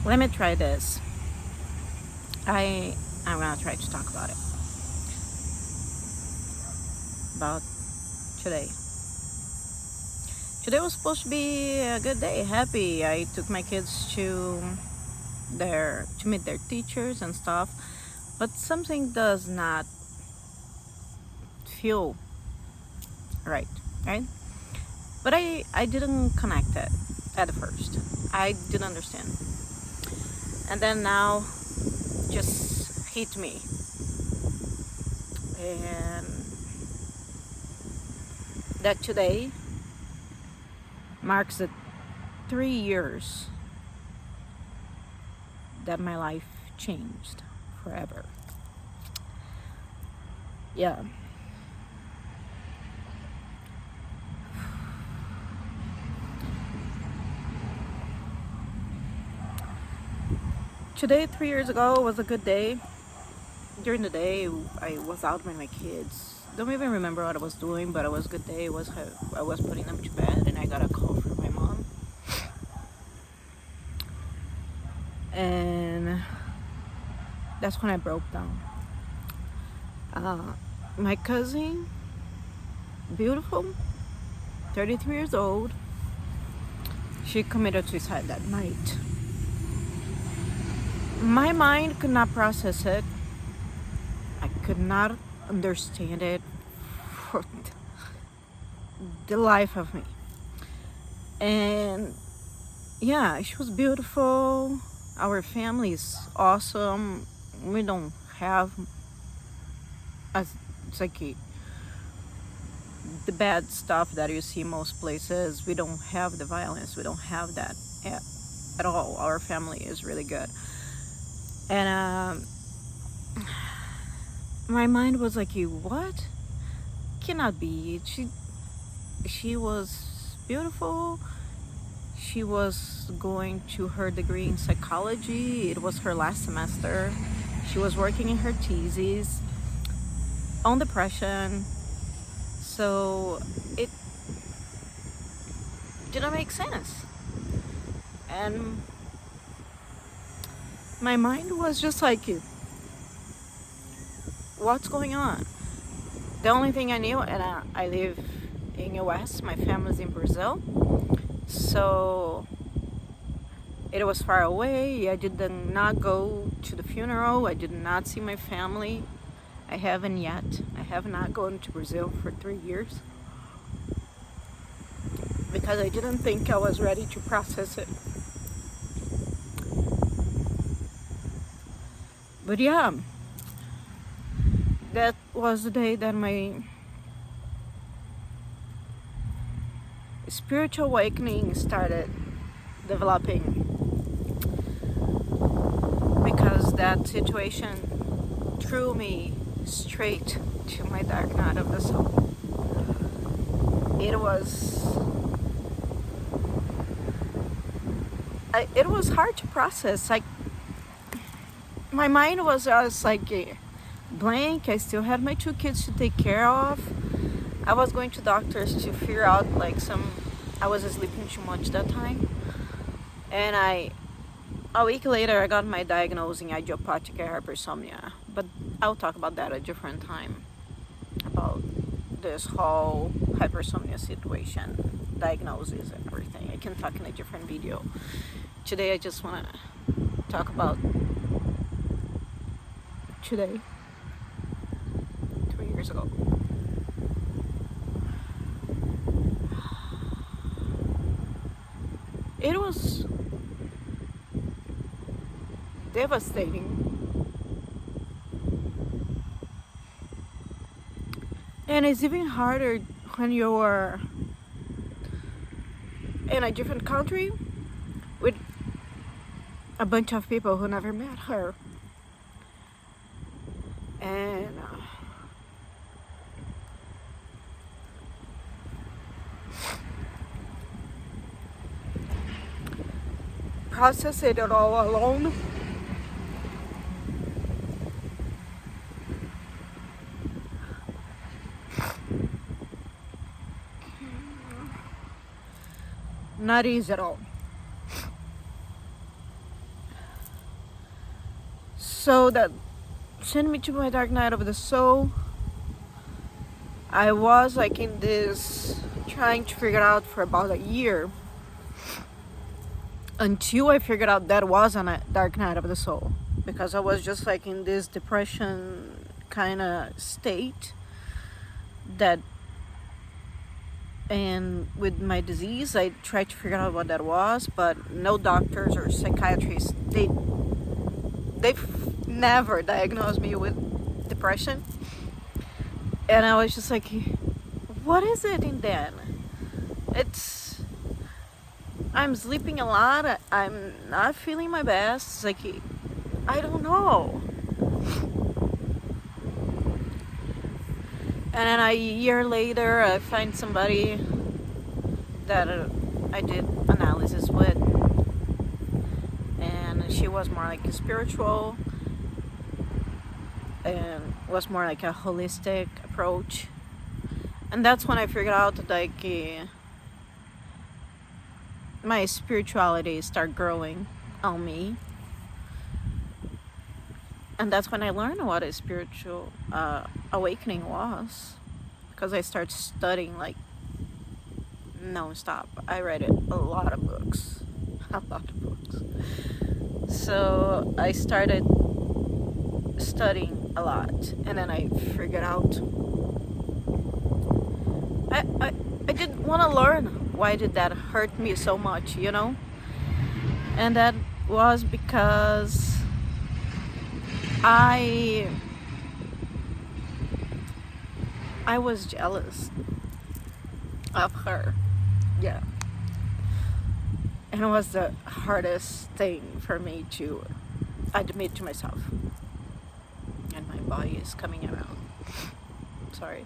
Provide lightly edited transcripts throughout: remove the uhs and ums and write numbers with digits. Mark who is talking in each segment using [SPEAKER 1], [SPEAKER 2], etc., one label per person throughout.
[SPEAKER 1] Let me try this. I'm gonna try to talk about it. About today. Today was supposed to be a good day, happy. I took my kids to meet their teachers and stuff, but something does not feel right, right? But I didn't connect it at first. I didn't understand. And then now just hit me. And that today marks the 3 years that my life changed forever. Yeah. Today, 3 years ago, was a good day. During the day, I was out with my kids. Don't even remember what I was doing, but it was a good day. I was putting them to bed, and I got a call from my mom. And that's when I broke down. My cousin, beautiful, 33 years old, she committed suicide that night. My mind could not process it. I could not understand it for the life of me. And yeah, she was beautiful. Our family is awesome. We don't have it's like the bad stuff that you see most places. We don't have the violence. We don't have that at all. Our family is really good. And my mind was like, what? Cannot be. She was beautiful. She was going to her degree in psychology. It was her last semester. She was working in her thesis on depression. So it didn't make sense. And my mind was just like, what's going on? The only thing I knew, and I live in US, my family's in Brazil, so it was far away. I did not go to the funeral. I did not see my family. I haven't yet. I have not gone to Brazil for 3 years because I didn't think I was ready to process it. But yeah, that was the day that my spiritual awakening started developing, because that situation threw me straight to my dark night of the soul. It was hard to process. Like, my mind was just like blank. I still had my 2 kids to take care of. I was going to doctors to figure out I was sleeping too much that time. And a week later, I got my diagnosis in idiopathic hypersomnia. But I'll talk about that at a different time, about this whole hypersomnia situation, diagnosis and everything. I can talk in a different video. Today, I just want to talk about today, 3 years ago. It was devastating. And it's even harder when you're in a different country with a bunch of people who never met her. And process it all alone. Not easy at all. So that sent me to my dark night of the soul. I was like in this trying to figure out for about a year until I figured out that was a dark night of the soul, because I was just like in this depression kind of state that, and with my disease I tried to figure out what that was, but no doctors or psychiatrists, they've never diagnosed me with depression. And I was just like, what is it in then? It's, I'm sleeping a lot, I'm not feeling my best. It's like, I don't know. And then a year later, I find somebody that I did analysis with, and she was more like a spiritual, and was more like a holistic approach. And that's when I figured out like my spirituality start growing on me. And that's when I learned what a spiritual awakening was, because I started studying like non-stop. I read a lot of books, a lot of books. So I started studying a lot, and then I figured out I didn't want to learn why did that hurt me so much, you know? And that was because I was jealous of her. Yeah. And it was the hardest thing for me to admit to myself. And my body is coming around. Sorry.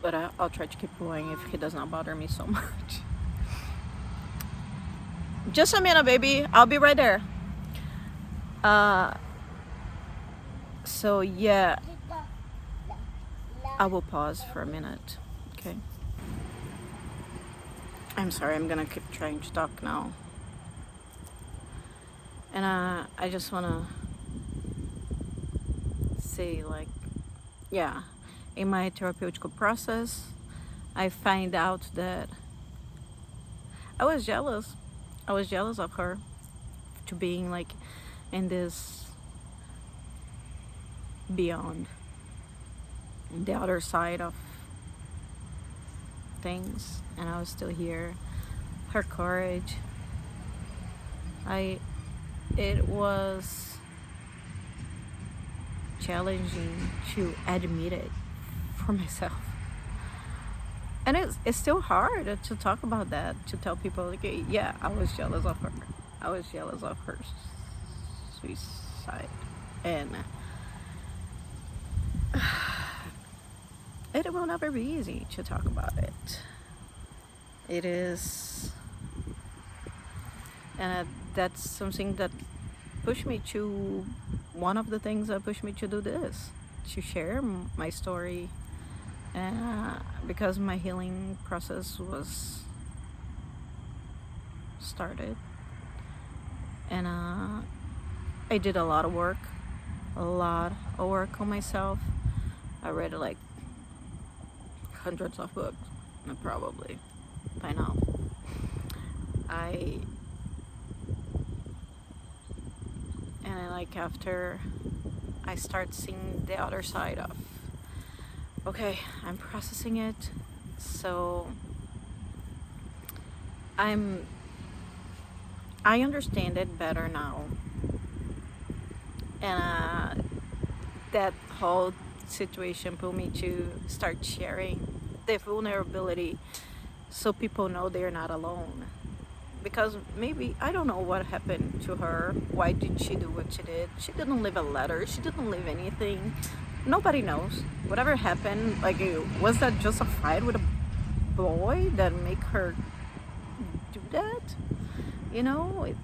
[SPEAKER 1] But I'll try to keep going if it does not bother me so much. Just a minute, baby. I'll be right there. So yeah, I will pause for a minute. Okay. I'm sorry, I'm gonna keep trying to talk now. And I just wanna say, like, yeah, in my therapeutic process, I find out that I was jealous. I was jealous of her to being like in this beyond, the other side of things, and I was still here. Her courage, it was challenging to admit it for myself, and it's still hard to talk about that, to tell people like, yeah, I was jealous of her. I was jealous of her suicide, and it will never be easy to talk about it. It is, and that's something that pushed me to, one of the things that pushed me to do this, to share my story, because my healing process was started, and I did a lot of work on myself. I read like hundreds of books, probably by now. And then, like, after I start seeing the other side of, okay, I'm processing it, so I understand it better now, and that whole situation put me to start sharing the vulnerability, so people know they're not alone. Because maybe, I don't know what happened to her, why did she do what she did. She didn't leave a letter, she didn't leave anything, nobody knows whatever happened. Like, was that just a fight with a boy that make her do that? You know,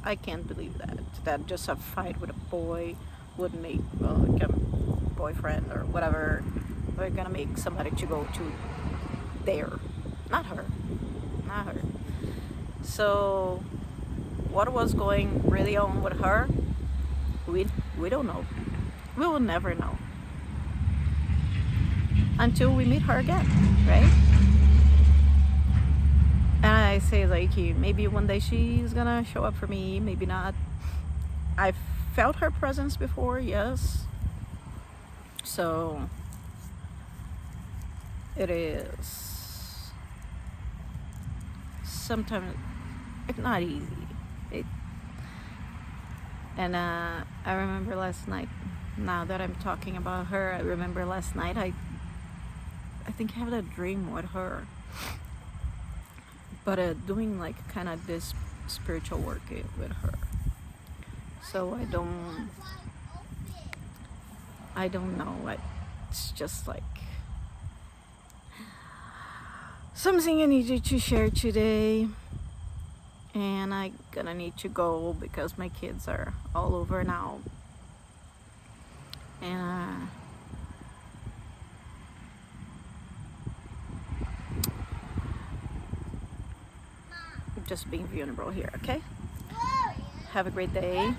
[SPEAKER 1] I can't believe that just a fight with a boy would make like a boyfriend or whatever, we're gonna make somebody to go to there. Not her. So what was going really on with her, we don't know. We will never know until we meet her again, right? And I say, like, maybe one day she's gonna show up for me, maybe not. I felt her presence before, yes. So it is sometimes it's not easy. It, and I remember last night. Now that I'm talking about her, I remember last night I think I had a dream with her, but doing like kind of this spiritual work with her. So I don't know. It's just like something I needed to share today, and I'm gonna need to go because my kids are all over now, and just being vulnerable here. Okay, have a great day.